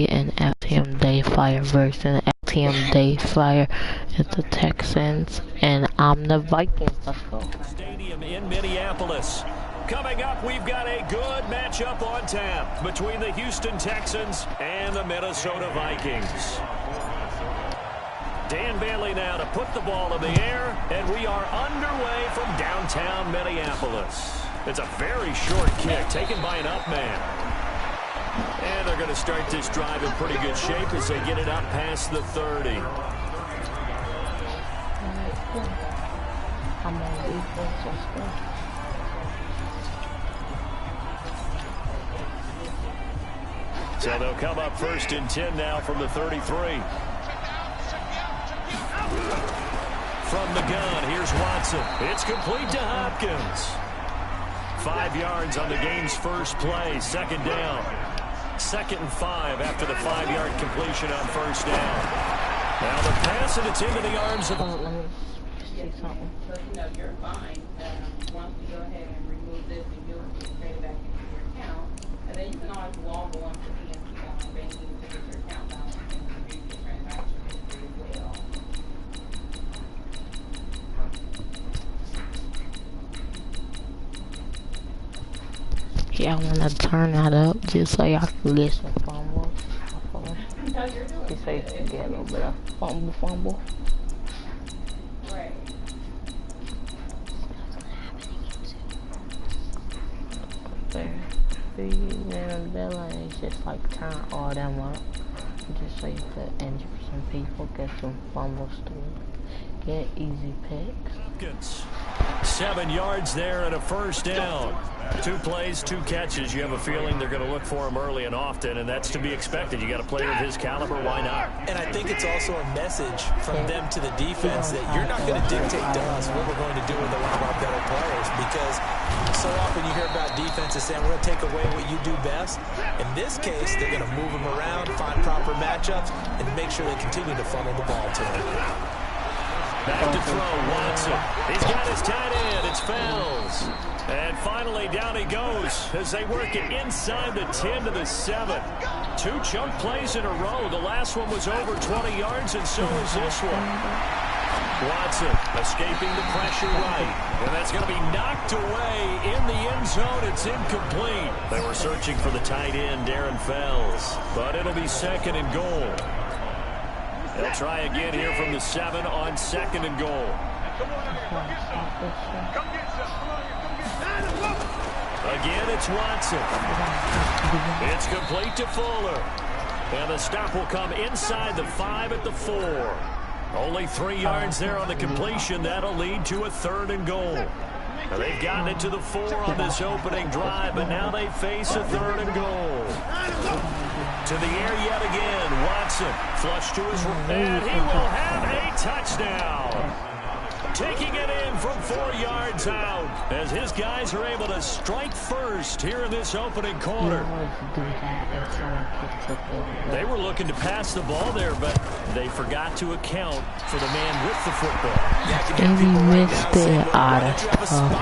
and FTM Dayfire versus FTM Dayfire is the Texans, and I'm the Vikings. Let's go. Stadium in Minneapolis. Coming up, we've got a good matchup on tap between the Houston Texans and the Minnesota Vikings. Dan Bailey now to put the ball in the air, and we are underway from downtown Minneapolis. It's a very short kick taken by an up man. And they're going to start this drive in pretty good shape as they get it up past the 30. So they'll come up 1st and 10 now from the 33. From the gun, here's Watson. It's complete to Hopkins. 5 yards on the game's first play, 2nd down. 2nd and 5 after the 5-yard completion on 1st down. Now the pass, and it's into the arms of... Let me see something. No, you're fine. Once we go ahead and remove this, and you'll trade it back into your account. And then you can always log on to PNC banking to get your account balance and review your transaction history as well. Yeah, I want to turn that up just so y'all can get some fumbles. Just so you can get a little bit of fumble. Right. And Bella is just like turn all them up. Just so you could injure some people, get some fumbles to get easy picks. 7 yards there and a 1st down. 2 plays, 2 catches. You have a feeling they're going to look for him early and often, and that's to be expected. You got a player of his caliber, why not? And I think it's also a message from them to the defense that you're not going to dictate to us what we're going to do with a lot of our better players, because so often you hear about defenses saying we're going to take away what you do best. In this case, they're going to move them around, find proper matchups, and make sure they continue to funnel the ball to him. Back to throw, Watson. He's got his tight end. It's Fells. And finally, down he goes as they work it inside the 10 to the 7. 2 chunk plays in a row. The last one was over 20 yards, and so is this one. Watson escaping the pressure right. And that's going to be knocked away in the end zone. It's incomplete. They were searching for the tight end, Darren Fells. But it'll be 2nd and goal. They'll try again here from the 7 on 2nd and goal. Again, it's Watson. It's complete to Fuller. And the stop will come inside the 5 at the 4. Only 3 yards there on the completion. That'll lead to a 3rd and goal. Now they've gotten it to the 4 on this opening drive, but now they face a 3rd and goal. To the air yet again. Watson flush to his right, and he will have a touchdown. Taking it in from 4 yards out as his guys are able to strike first here in this opening quarter. They were looking to pass the ball there, but they forgot to account for the man with the football. And he missed it out of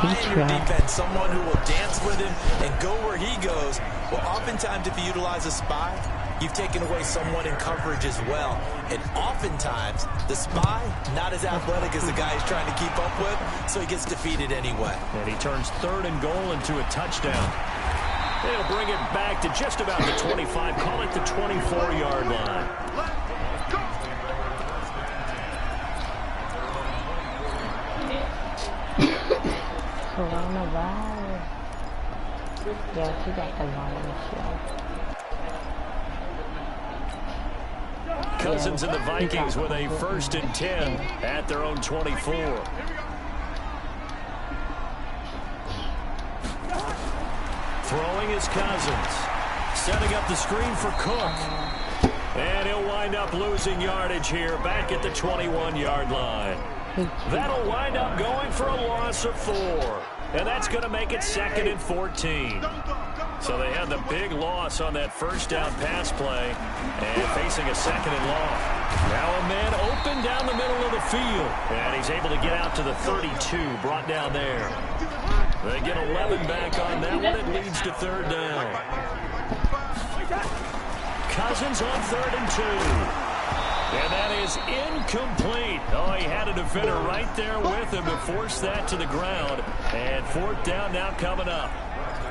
he tried. Someone who will dance with him and go where he goes. Well, oftentimes if you utilize a spy, you've taken away someone in coverage as well. And oftentimes, the spy, not as athletic as the guy he's trying to keep up with, so he gets defeated anyway. And he turns 3rd and goal into a touchdown. They'll bring it back to just about the 25, call it the 24-yard line. Coronavirus. Yeah, she got the virus, Cousins and the Vikings with a 1st and 10 at their own 24. Throwing is Cousins. Setting up the screen for Cook. And he'll wind up losing yardage here back at the 21-yard line. That'll wind up going for a loss of 4. And that's going to make it 2nd and 14. So they had the big loss on that 1st down pass play and facing a 2nd and long. Now a man open down the middle of the field. And he's able to get out to the 32, brought down there. They get 11 back on that one. It leads to 3rd down. Cousins on 3rd and 2. And that is incomplete. Oh, he had a defender right there with him to force that to the ground. And 4th down now coming up.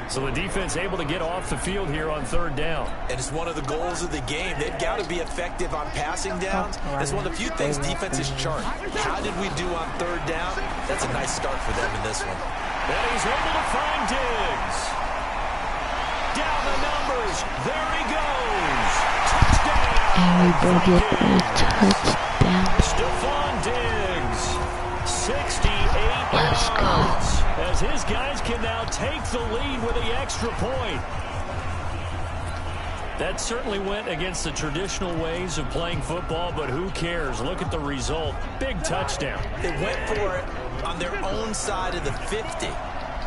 So the defense able to get off the field here on 3rd down. And it's one of the goals of the game. They've got to be effective on passing downs. It's one of the few things defenses chart. How did we do on 3rd down? That's a nice start for them in this one. And he's able to find Diggs. Down the numbers. There he goes. Touchdown. Everybody get a touchdown. Stephon Diggs. 68 Let's go. yards. As his guys can now take the lead with the extra point. That certainly went against the traditional ways of playing football, but who cares? Look at the result. Big touchdown. They went for it on their own side of the 50.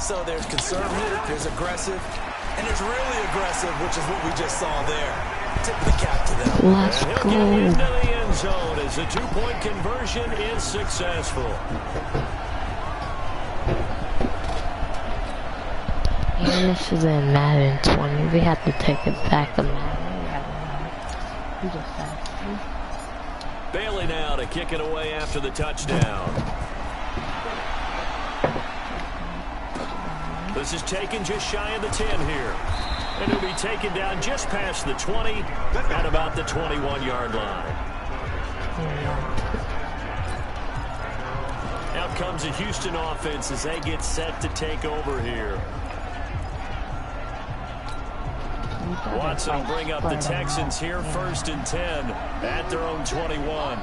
So there's conservative, there's aggressive, and there's really aggressive, which is what we just saw there. Tip of the cap to them. Let's and he'll go. get into the end zone as the 2-point conversion is successful. Yeah, this is in Madden 20. We have to take it back a Madden. We just have to. Bailey now to kick it away after the touchdown. This is taken just shy of the 10 here. And it'll be taken down just past the 20 at about the 21-yard line. Out comes the Houston offense as they get set to take over here. Watson will bring up the Texans here, 1st and 10 at their own 21.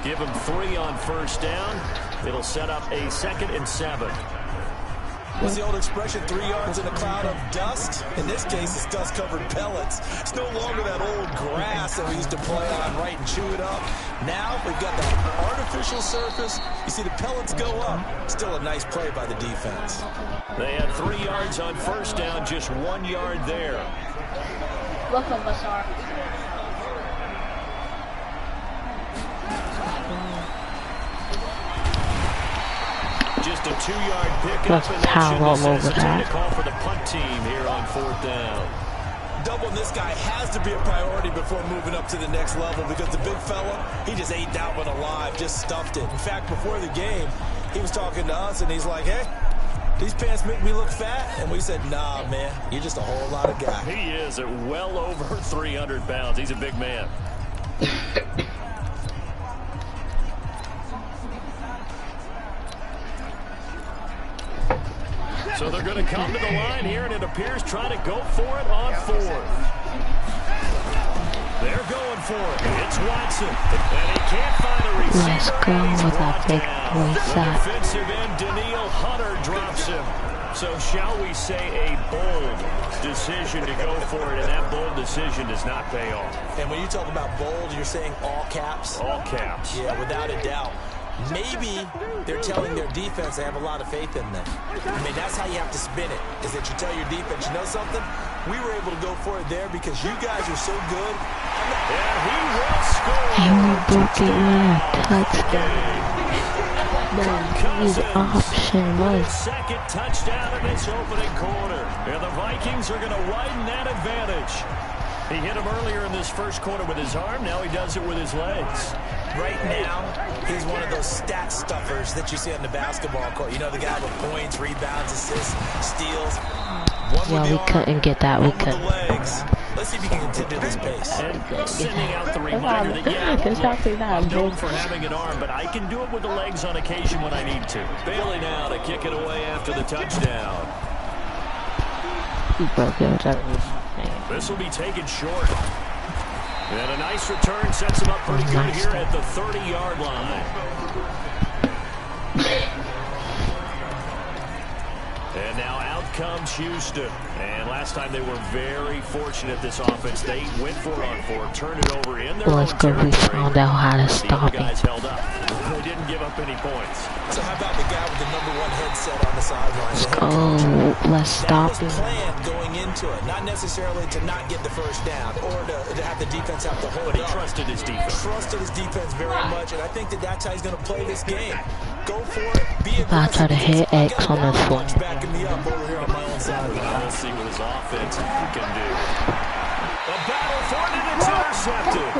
Give him 3 on 1st down. It'll set up a 2nd and 7. What's the old expression, 3 yards in a cloud of dust? In this case, it's dust-covered pellets. It's no longer that old grass that we used to play on, right, and chew it up. Now we've got the artificial surface. You see the pellets go up. Still a nice play by the defense. They had 3 yards on 1st down, just 1 yard there. Welcome, Basar. Just a 2-yard pickup, Let's and that power all should over necessitate that. a call for the punt team here on 4th down. Doubling this guy has to be a priority before moving up to the next level because the big fella, he just ate that one alive, just stuffed it. In fact, before the game, he was talking to us, and he's like, hey, these pants make me look fat. And we said, nah, man, you're just a whole lot of guy. He is at well over 300 pounds. He's a big man. So they're going to come to the line here, and it appears trying to go for it on 4th. They're going for it. It's Watson. And he can't find a receiver. Let's go with that big boy The sack. defensive end, Danielle Hunter, drops him. So shall we say a bold decision to go for it, and that bold decision does not pay off. And when you talk about bold, you're saying all caps? All caps. Yeah, without a doubt. Maybe they're telling their defense they have a lot of faith in them. I mean, that's how you have to spin it, is that you tell your defense, you know something? We were able to go for it there because you guys are so good. And he will score. And we broke it in. Touchdown. His option was. Second touchdown in this opening quarter. And the Vikings are going to widen that advantage. He hit him earlier in this first quarter with his arm. Now he does it with his legs. Right now, he's one of those stat stuffers that you see on the basketball court. You know, the guy with points, rebounds, assists, steals. One Yeah, with we the couldn't arm, get that. We one with couldn't. the legs. Let's see if he can continue this pace. And sending out the reminder that, yeah, look, I'm known for having an arm, but I can do it with the legs on occasion when I need to. Bailey now to kick it away after the touchdown. He broke it with everything. This will be taken short. And a nice return sets him up pretty good here at the 30-yard line. And now out comes Houston. And last time they were very fortunate, this offense. They went 4-on-4, turned it over in their own territory. We found out how to stop the guys held up. They didn't give up any points. So how about the guy with the #1 headset on the sideline? Let's stop him. Plan going into it, not necessarily to not get the first down or to have the defense have to hold But he up. trusted his defense. Trusted his defense very much, and I think that's how he's going to play this game. Go for it. Be aggressive. I try to hit X on this one. Backing me up over here on my own side. We'll see what his offense can do. A battle for it, and it's intercepted.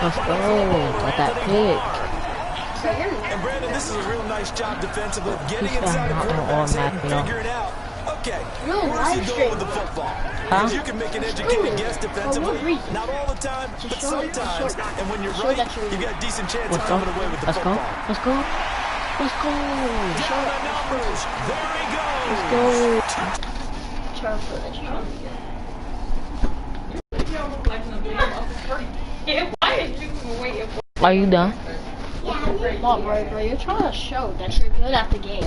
Let's go. Got that pick. And Brandon, this is a real nice job defensively, getting inside the quarterback's head and figuring out, okay, where's he going with the football? Because you can make an educated guess defensively, not all the time, but sometimes. And when you're right, you've got a decent chance of coming away with the football. Let's go. Let's go. Down the numbers. There he goes. Let's go. Are you done? Not right, bro. You're trying to show that you're good at the game.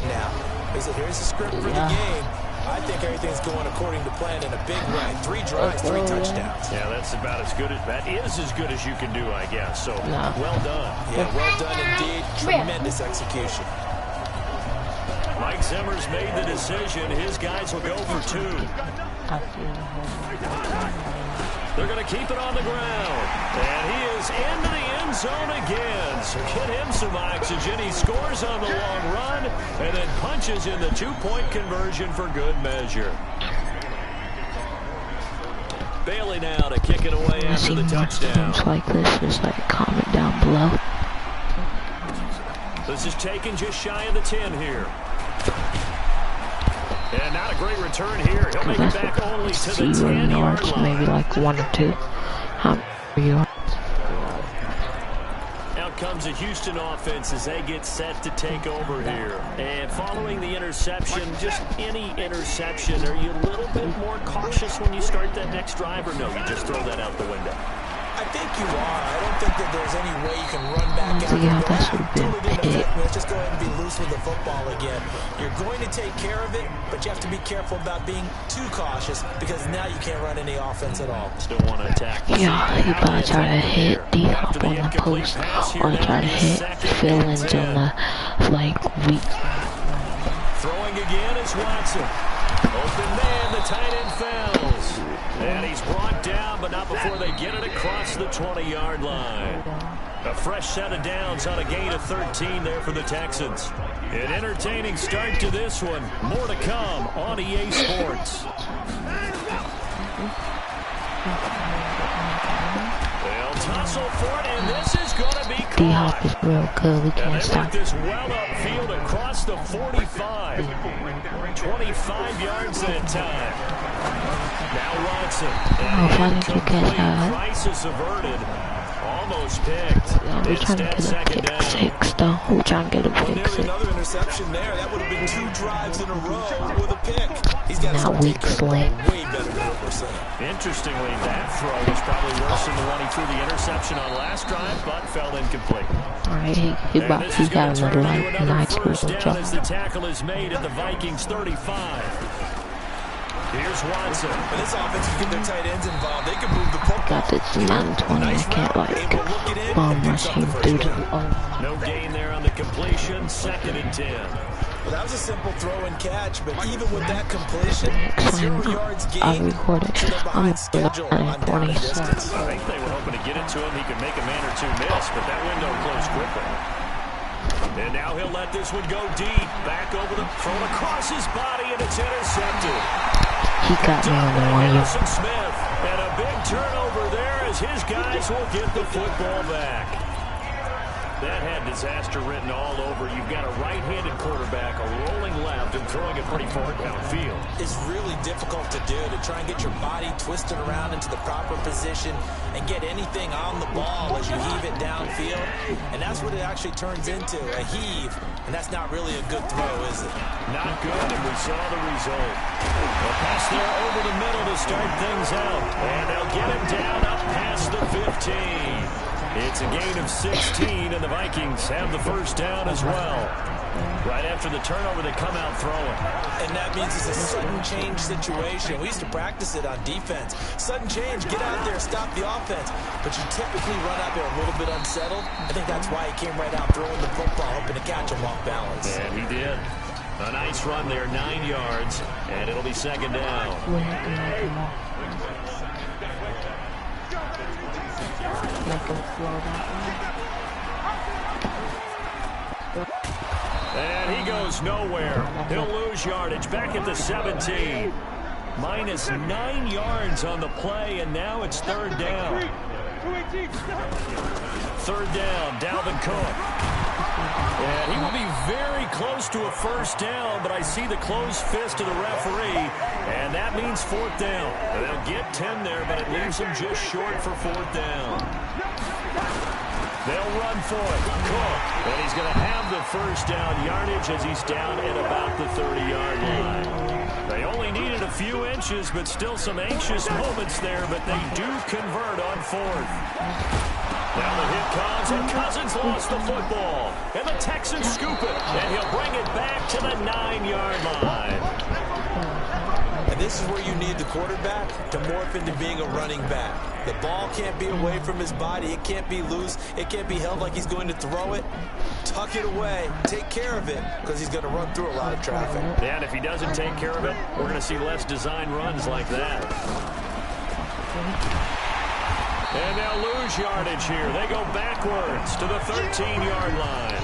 Now, here's the script for the game. I think everything's going according to plan in a big way. 3 drives, 3 touchdowns. Yeah, that's about as good as that is as good as you can do, I guess. So well done. Yeah, well done indeed. Tremendous execution. Mike Zimmer's made the decision. His guys will go for 2. They're going to keep it on the ground. And he is into the end zone again. So get him some oxygen. He scores on the long run and then punches in the 2-point conversion for good measure. Bailey now to kick it away after the touchdown. Like this, just like comment down below. This is taken just shy of the 10 here. And not a great return here. He'll make it back only to the 10-yard line. Maybe like 1 or 2. How many yards? Out comes the Houston offense as they get set to take over here. And following the interception, just any interception, are you a little bit more cautious when you start that next drive, or no, you just throw that out the window? I think you are. I don't think that there's any way you can run back out. That should have been picked. Let's just go ahead and be loose with the football again. You're going to take care of it, but you have to be careful about being too cautious because now you can't run any offense at all. Still want to attack. Yeah, he probably try to hit D-Hop on the post or try to hit fill-ins on the weak. Throwing again is Watson. Open man, the tight end fails. And he's brought down, but not before they get it across the 20-yard line. A fresh set of downs on a gain of 13 there for the Texans. An entertaining start to this one. More to come on EA Sports. They'll tussle for it, and this is going to be caught. D-Hop is real good. We can't stop. This well upfield across the 45. 25 yards that time. Now Watson. Oh, why didn't you catch that? Crisis averted. Almost picked. Yeah, we're trying to get a pick 6, though. We're trying to get a pick 6. Another interception there. That would have been 2 drives in a row with a pick. He's got now weak slant. Way better than what we're saying. Interestingly, that throw was probably worse than the one he threw the interception on last drive, but fell incomplete. All right, he got another nice little jump. As the tackle is made at the Vikings 35. Here's Watson. And this offense, you get their tight ends involved, they can move the football. Got this 9-20. I can't bomb rush him through the. No gain there on the completion. 2nd and 10. Well, that was a simple throw and catch, but even with that completion, 0 yards gained. I recorded. I'm I think they were hoping to get it to him. He could make a man or 2 miss, but that window closed quickly. And now he'll let this one go deep. Back over the thrown across his body, and it's intercepted. He got me on the 1 yard. Smith, and a big turnover there as his guys will get the football back. That had disaster written all over. You've got a right-handed quarterback, a rolling left, and throwing it pretty far downfield. It's really difficult to do, to try and get your body twisted around into the proper position and get anything on the ball as you heave it downfield. And that's what it actually turns into, a heave. And that's not really a good throw, is it? Not good, and we saw the result. A pass there over the middle to start things out. And they'll get him down up past the 15. It's a gain of 16, and the Vikings have the first down as well. Right after the turnover, they come out throwing. And that means it's a sudden change situation. We used to practice it on defense. Sudden change, get out there, stop the offense. But you typically run out there a little bit unsettled. I think that's why he came right out throwing the football, hoping to catch him off balance. And he did. A nice run there, 9 yards, and it'll be second down. And he goes nowhere. He'll lose yardage back at the 17. Minus 9 yards on the play, and now it's third down. Third down, Dalvin Cook. And he will be very close to a first down, but I see the closed fist of the referee, and that means fourth down. They'll get 10 there, but it leaves them just short for fourth down. They'll run for it. Cook. And he's going to have the first down yardage as he's down at about the 30-yard line. They only needed a few inches, but still some anxious moments there, but they do convert on fourth. Now the hit comes, and Cousins lost the football. And the Texans scoop it, and he'll bring it back to the 9-yard line. And this is where you need the quarterback to morph into being a running back. The ball can't be away from his body. It can't be loose. It can't be held like he's going to throw it. Tuck it away. Take care of it, because he's going to run through a lot of traffic. And if he doesn't take care of it, we're going to see less design runs like that. And they'll lose yardage here. They go backwards to the 13-yard line.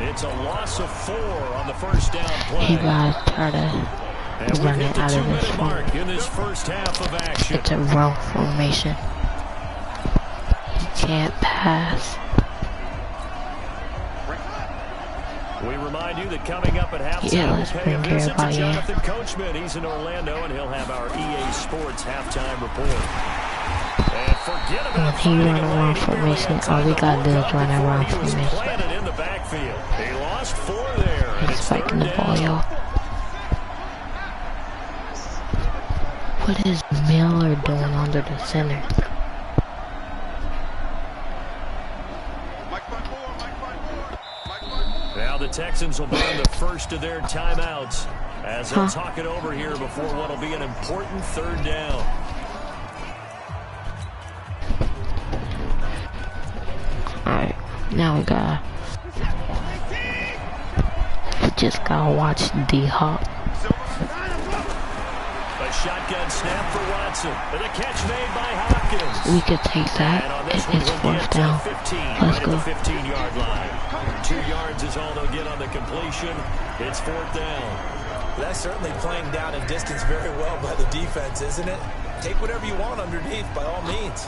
It's a loss of 4 on the first down play. You guys try to run it out of this mark in this first half of action. It's a row formation. He can't pass. We remind you that coming up at halftime, we'll pay a visit to Jonathan Coachman. He's in Orlando, and he'll have our EA Sports halftime report. And forget about when he run a wrong formation, all we gotta do is run a wrong formation. In the backfield. He lost 4 there. He's spiking the ball, y'all. What is Miller doing under the center? Now the Texans will burn the first of their timeouts as they'll talk it over here before what will be an important third down. Alright, now we just gotta watch D-Hop. A shotgun snap for Watson. And a catch made by Hopkins. We could take that. It's fourth down. Let's go. 15-yard line. 2 yards is all they'll get on the completion. It's fourth down. That's certainly playing down in distance very well by the defense, isn't it? Take whatever you want underneath, by all means.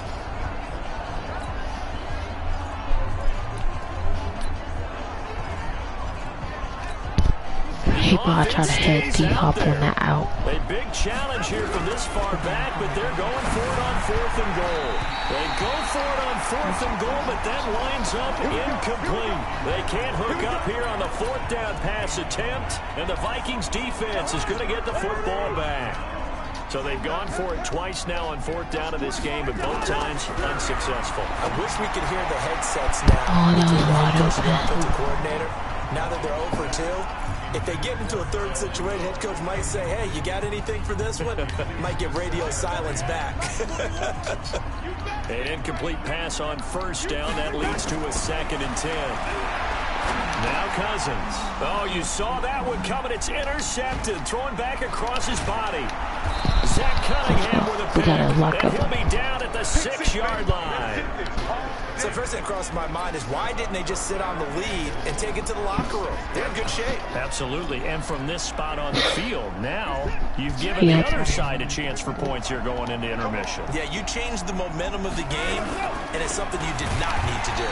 He probably try to head D-Hop on that out. A big challenge here from this far back, but they're going for it on 4th and goal. They go for it on 4th and goal, but that lines up incomplete. They can't hook up here on the 4th down pass attempt, and the Vikings defense is going to get the football back. So they've gone for it twice now on 4th down of this game, but both times unsuccessful. I wish we could hear the headsets now. Oh, that was wide open. Offensive coordinator. Now that they're 0 for 2, if they get into a third situation, head coach might say, hey, you got anything for this one? Might get radio silence back. An incomplete pass on first down. That leads to a 2nd and 10. Now Cousins. Oh, you saw that one coming. It's intercepted. Thrown back across his body. Zach Cunningham with a pick. And he'll be down at the 6-yard line. So first thing that crossed my mind is why didn't they just sit on the lead and take it to the locker room? They're in good shape. Absolutely. And from this spot on the field, now you've given the other side a chance for points here going into intermission. Yeah, you changed the momentum of the game, and it's something you did not need to do.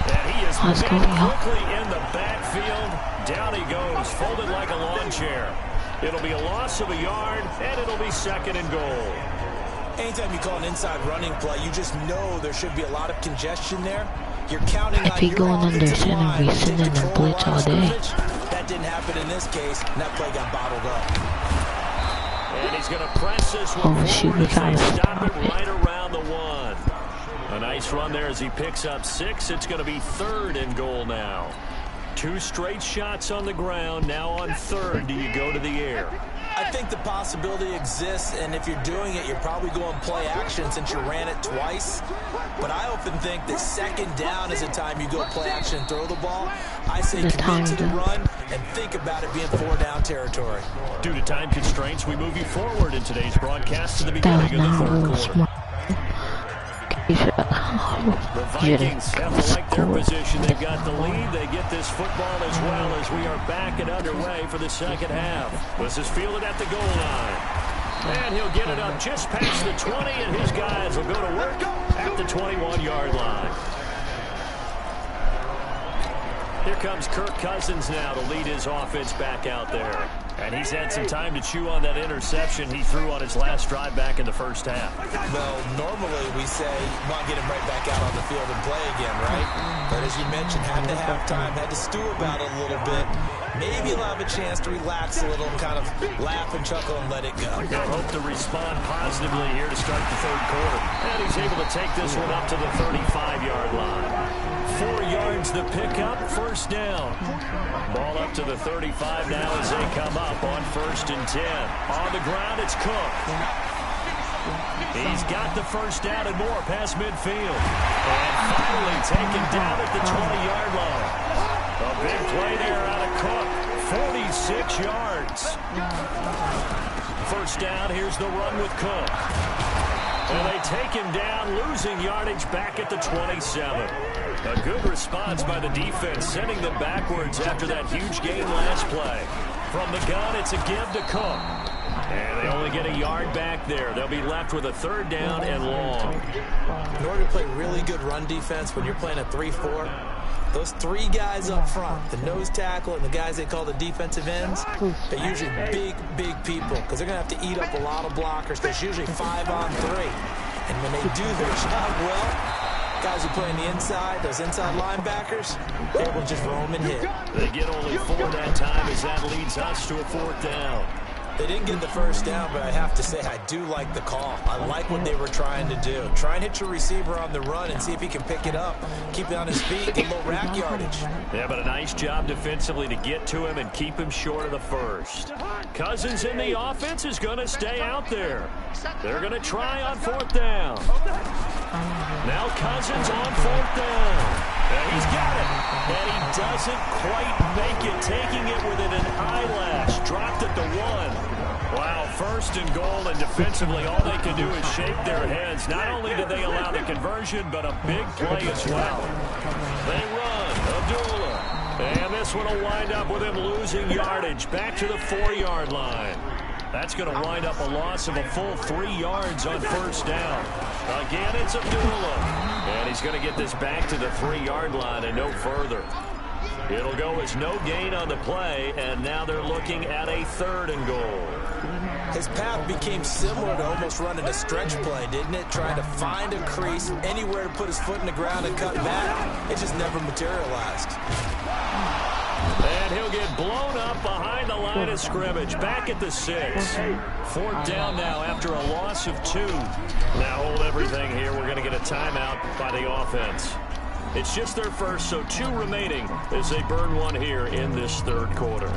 And he is moving quickly in the backfield. Down he goes, folded like a lawn chair. It'll be a loss of a yard, and it'll be 2nd and goal. Anytime you call an inside running play, you just know there should be a lot of congestion there. You're counting on your going under center, we sending a blitz all day. That didn't happen in this case, and that play got bottled up. And he's going to press this one forward. We gotta stop it right around the 1. A nice run there as he picks up 6. It's going to be 3rd and goal now. 2 straight shots on the ground. Now on 3rd, do you go to the air? I think the possibility exists, and if you're doing it, you're probably going play action since you ran it twice. But I often think that 2nd down is the time you go play action and throw the ball. I say commit to the run and think about it being 4-down territory. Due to time constraints, we move you forward in today's broadcast to the beginning of the 3rd quarter. The Vikings have to like their position. They've got the lead. They get this football as well as we are back and underway for the 2nd half. This is fielded at the goal line. And he'll get it up just past the 20, and his guys will go to work at the 21-yard line. Here comes Kirk Cousins now to lead his offense back out there. And he's had some time to chew on that interception he threw on his last drive back in the 1st half. Well, normally we say, well, get him right back out on the field and play again, right? But as you mentioned, had to have time, had to stew about it a little bit. Maybe he'll have a chance to relax a little, kind of laugh and chuckle and let it go. They'll hope to respond positively here to start the 3rd quarter. And he's able to take this one up to the 35-yard line. 4 yards the pickup, 1st down. Ball up to the 35 now as they come up on 1st and 10. On the ground, it's Cook. He's got the 1st down and more past midfield. And finally taken down at the 20-yard line. A big play there out of Cook. 46 yards. 1st down, here's the run with Cook. And they take him down, losing yardage back at the 27. A good response by the defense, sending them backwards after that huge gain last play. From the gun, it's a give to Cook. And they only get a yard back there. They'll be left with a 3rd down and long. In order to play really good run defense when you're playing a 3-4, those 3 guys up front, the nose tackle and the guys they call the defensive ends, they're usually big people because they're going to have to eat up a lot of blockers. There's usually 5 on 3. And when they do their job well, guys who play on the inside, those inside linebackers, they will just roam and hit. They get only 4 that time as that leads us to a 4th down. They didn't get the 1st down, but I have to say I do like the call. I like what they were trying to do. Try and hit your receiver on the run and see if he can pick it up. Keep it on his feet, get a little rack yardage. Yeah, but a nice job defensively to get to him and keep him short of the 1st. Cousins in the offense is going to stay out there. They're going to try on 4th down. Now Cousins on 4th down. And he's got it. And he doesn't quite make it, taking it within an eyelash. Dropped at the 1. Wow, 1st and goal, and defensively all they can do is shake their heads. Not only did they allow the conversion, but a big play as well. They run. Abdullah. And this one will wind up with him losing yardage back to the 4-yard line. That's going to wind up a loss of a full 3 yards on 1st down. Again, it's Abdullah. And he's going to get this back to the 3-yard line and no further. It'll go as no gain on the play, and now they're looking at a 3rd and goal. His path became similar to almost running a stretch play, didn't it? Trying to find a crease, anywhere to put his foot in the ground and cut back. It just never materialized. And he'll get blown up behind the line of scrimmage, back at the 6. 4th down now after a loss of 2. Now hold everything here. We're going to get a timeout by the offense. It's just their 1st, so 2 remaining as they burn 1 here in this 3rd quarter.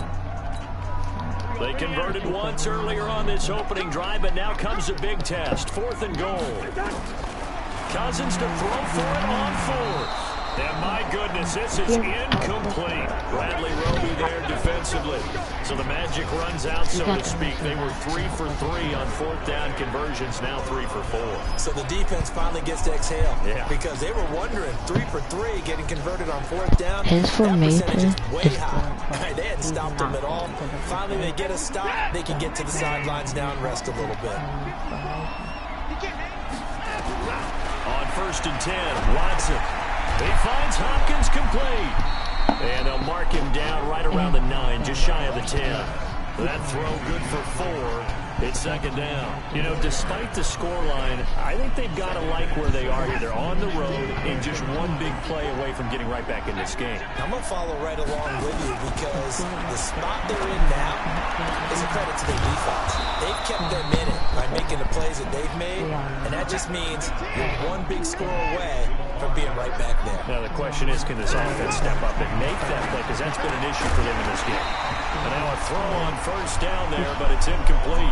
They converted once earlier on this opening drive, but now comes a big test. 4th and goal. Cousins to throw for it on 4th. And my goodness, this is incomplete. Bradley Roby there defensively. So the magic runs out, so to speak. They were 3 for 3 on 4th down conversions, now 3 for 4. So the defense finally gets to exhale. Yeah. Because they were wondering, 3 for 3 getting converted on 4th down. His formation that percentage is way high. They hadn't stopped them at all. Finally, they get a stop. They can get to the sidelines now and rest a little bit. On 1st and 10, Watson. He finds Hopkins complete. And they'll mark him down right around the 9, just shy of the 10. That throw good for 4. It's second down. You know, despite the scoreline, I think they've got to like where they are here. They're on the road and just one big play away from getting right back in this game. I'm going to follow right along with you because the spot they're in now is a credit to their defense. They've kept them in it by making the plays that they've made, and that just means you're one big score away from being right back there. Now the question is, can this offense step up and make that play? Because that's been an issue for them in this game. And now a throw on first down there, but it's incomplete.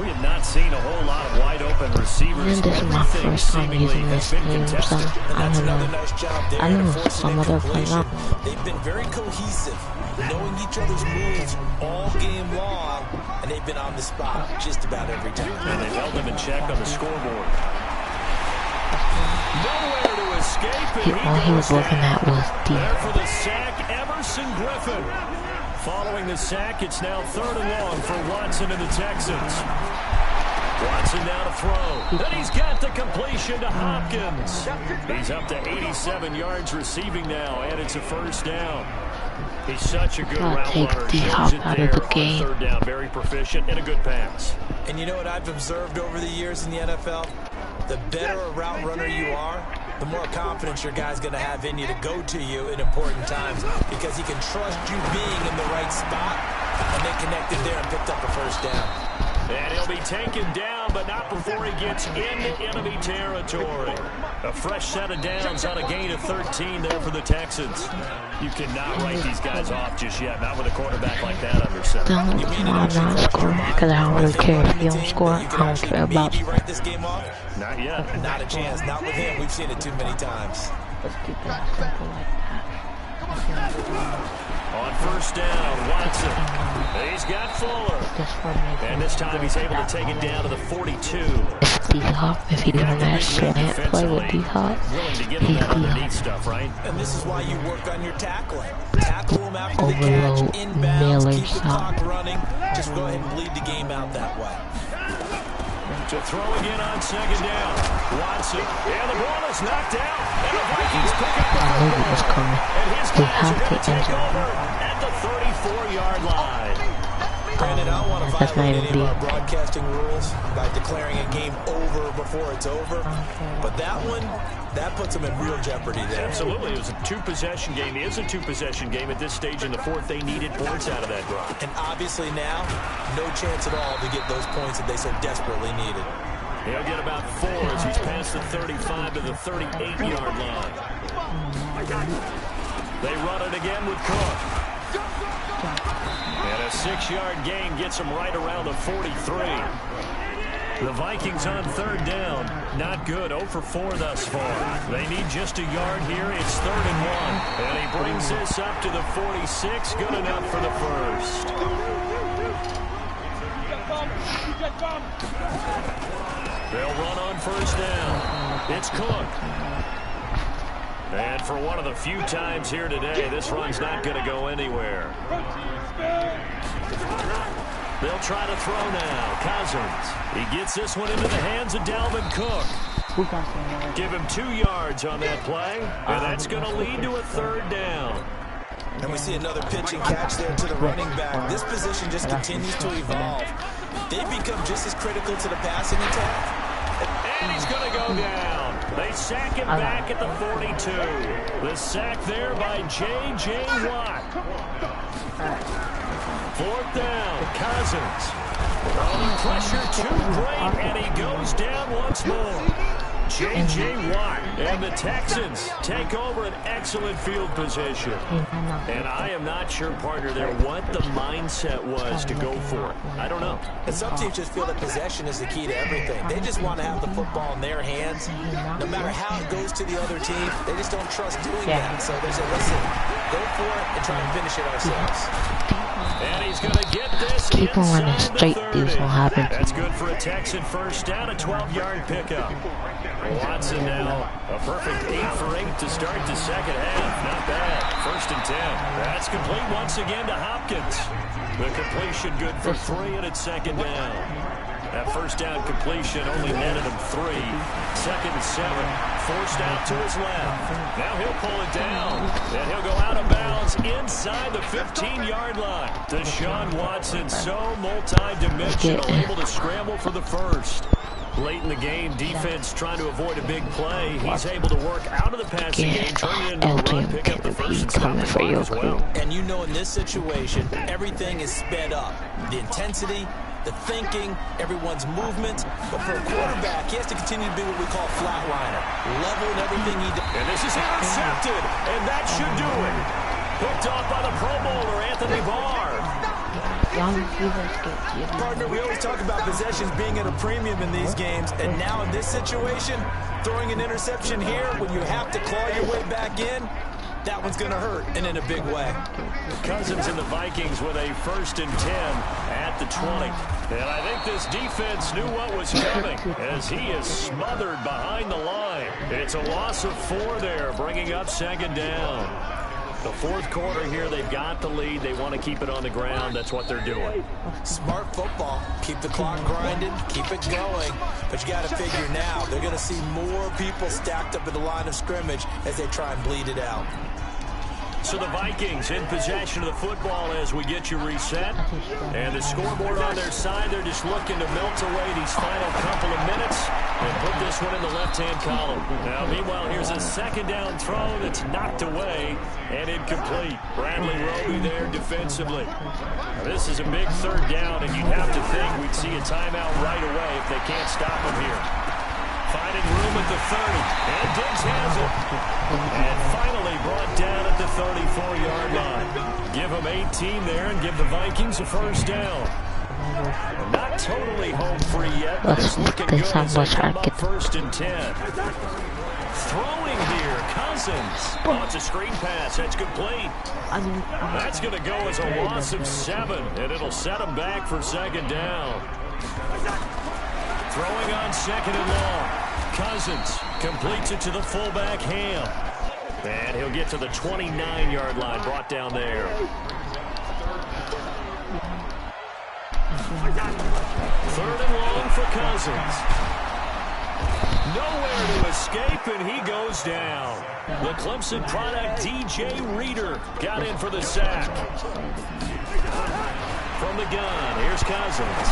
We have not seen a whole lot of wide-open receivers. And this is my first time using this game, so I don't know. I know some other players. They've been very cohesive, knowing each other's moves all game long, and they've been on the spot just about every time. And they've held them in check on the scoreboard. Nowhere to escape. All he was looking at was there for the sack, Everson Griffin. Following the sack, it's now 3rd and long for Watson and the Texans. Watson now to throw. Then he's got the completion to Hopkins. He's up to 87 yards receiving now, and it's a first down. He's such a good route runner. D-Hop out of the game. 3rd down, very proficient and a good pass. And you know what I've observed over the years in the NFL? The better a route runner you are, the more confidence your guy's going to have in you to go to you in important times because he can trust you being in the right spot, and they connected there and picked up a first down. And he'll be taken down, but not before he gets into enemy territory. A fresh set of downs on a gain of 13 there for the Texans. You cannot write these guys off just yet, not with a quarterback like that under center. I'm not scoring because I don't really care if you don't score. I don't care about write this game off? Not yet. Not a chance. Not with him. We've seen it too many times. Let's keep it simple like that. On first down, Watson. He's got Fuller. And this time he's able to take it down to the 42. D-Hop, if he doing that slant play with D-Hop, he's D-Hop. Stuff, right? And this is why you work on your tackling. Tackle him after the catch, inbounds, keep the clock running. Just go ahead and bleed the game out that way. To throw again on second down. Watson. And the ball is knocked out. And the Vikings pick up the I knew it was coming. And his We guys have are going to to take enter. over at the 34-yard line. Brandon, I don't want to That's violate not any of our deep. broadcasting rules by declaring a game over before it's over. But that one, that puts them in real jeopardy there. Absolutely. It was a two-possession game. It is a two-possession game at this stage in the fourth. They needed points out of that drive. And obviously now, no chance at all to get those points that they so desperately needed. He'll get about 4 as he's past the 35 to the 38-yard line. They run it again with Cook. And a 6-yard gain gets him right around the 43. The Vikings on 3rd down. Not good. 0 for 4 thus far. They need just a yard here. It's 3rd and 1. And he brings this up to the 46. Good enough for the first. They'll run on first down. It's Cook. And for one of the few times here today, this run's not going to go anywhere. They'll try to throw now. Cousins. He gets this one into the hands of Dalvin Cook. Give him 2 yards on that play, and that's going to lead to a 3rd down. And we see another pitch and catch there to the running back. This position just continues to evolve. They've become just as critical to the passing attack. And he's going to go down. They sack him back at the 42. The sack there by J.J. Watt. 4th down, Cousins. Oh, the pressure too great, and he goes down once more. J.J. Watt and the Texans take over an excellent field position. And I am not sure, partner, there what the mindset was to go for it. I don't know. And some teams just feel that possession is the key to everything. They just want to have the football in their hands. No matter how it goes to the other team, they just don't trust doing that. So they say, listen, go for it and try and finish it ourselves. And he's going to get this. Keep on running straight, this will happen. That's good for a Texan first down, a 12-yard pickup. Watson now, a perfect 8 for 8 to start the second half. Not bad. 1st and 10. That's complete once again to Hopkins. The completion good for 3, and it's 2nd down. That first down completion only netted him 3. 2nd and 7. Forced out to his left. Now he'll pull it down. And he'll go out of bounds in inside the 15-yard line. Deshaun Watson, so multi-dimensional, able to scramble for the first. Late in the game, defense trying to avoid a big play. He's able to work out of the passing game, turn it into a run, pick up the first and stop the clock as well. And you know in this situation, everything is sped up. The intensity, the thinking, everyone's movement. But for a quarterback, he has to continue to be what we call flatliner. Level in everything he does. And this is intercepted, and that should do it. Picked off by the Pro Bowler, Anthony Barr. Partner, we always talk about possessions being at a premium in these games, and now in this situation, throwing an interception here when you have to claw your way back in, that one's going to hurt, and in a big way. Cousins and the Vikings with a 1st and 10 at the 20. And I think this defense knew what was coming as he is smothered behind the line. It's a loss of 4 there, bringing up 2nd down. The 4th quarter here, they've got the lead. They want to keep it on the ground. That's what they're doing. Smart football. Keep the clock grinding. Keep it going. But you got to figure now, they're going to see more people stacked up at the line of scrimmage as they try and bleed it out. So the Vikings in possession of the football as we get you reset. And the scoreboard on their side, they're just looking to melt away these final couple of minutes and put this one in the left-hand column. Now, meanwhile, here's a 2nd down throw that's knocked away and incomplete. Bradley Roby there defensively. Now, this is a big 3rd down, and you'd have to think we'd see a timeout right away if they can't stop him here. Finding room at the 30, and Diggs has it. And finally brought down at the 34-yard line. Give them 18 there and give the Vikings a 1st down. Not totally home free yet, but it's looking good as they come up 1st and 10. Throwing here, Cousins. Oh, it's a screen pass. That's complete. That's going to go as a loss of 7, and it'll set them back for 2nd down. Throwing on 2nd and long. Cousins completes it to the fullback, Ham. And he'll get to the 29-yard line, brought down there. 3rd and long for Cousins. Nowhere to escape, and he goes down. The Clemson product, DJ Reader, got in for the sack. From the gun, here's Cousins.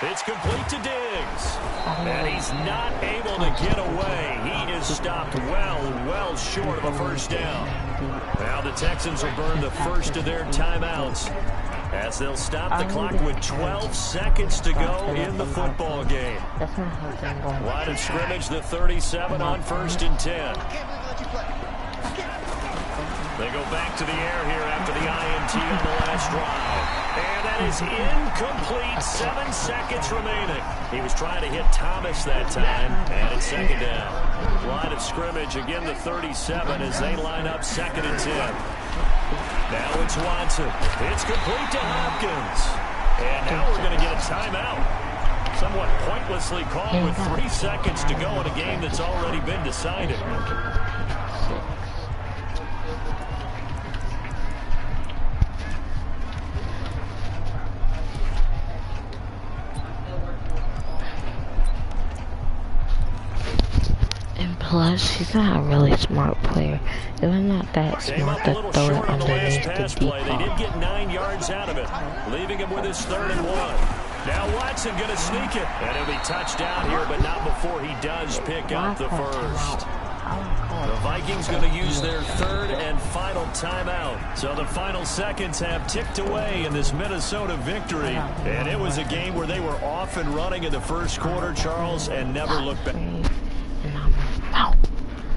It's complete to Diggs. And he's not able to get away. He is stopped well short of a 1st down. Now the Texans will burn the first of their timeouts as they'll stop the clock with 12 seconds to go in the football game. Line of scrimmage, the 37 on 1st and 10. They go back to the air here after the INT on the last drive. And that is incomplete. 7 seconds remaining. He was trying to hit Thomas that time. And it's 2nd down. Line of scrimmage, again the 37 as they line up 2nd and 10. Now it's Watson. It's complete to Hopkins. And now we're going to get a timeout. Somewhat pointlessly called with 3 seconds to go in a game that's already been decided. Plus, he's not a really smart player. It was not that smart to throw it underneath the deep ball. They did get 9 yards out of it, leaving him with his 3rd and 1. Now Watson going to sneak it, and he'll be touched down here, but not before he does pick up the first. The Vikings going to use their 3rd and final timeout. So the final seconds have ticked away in this Minnesota victory. And it was a game where they were off and running in the 1st quarter, Charles, and never looked back.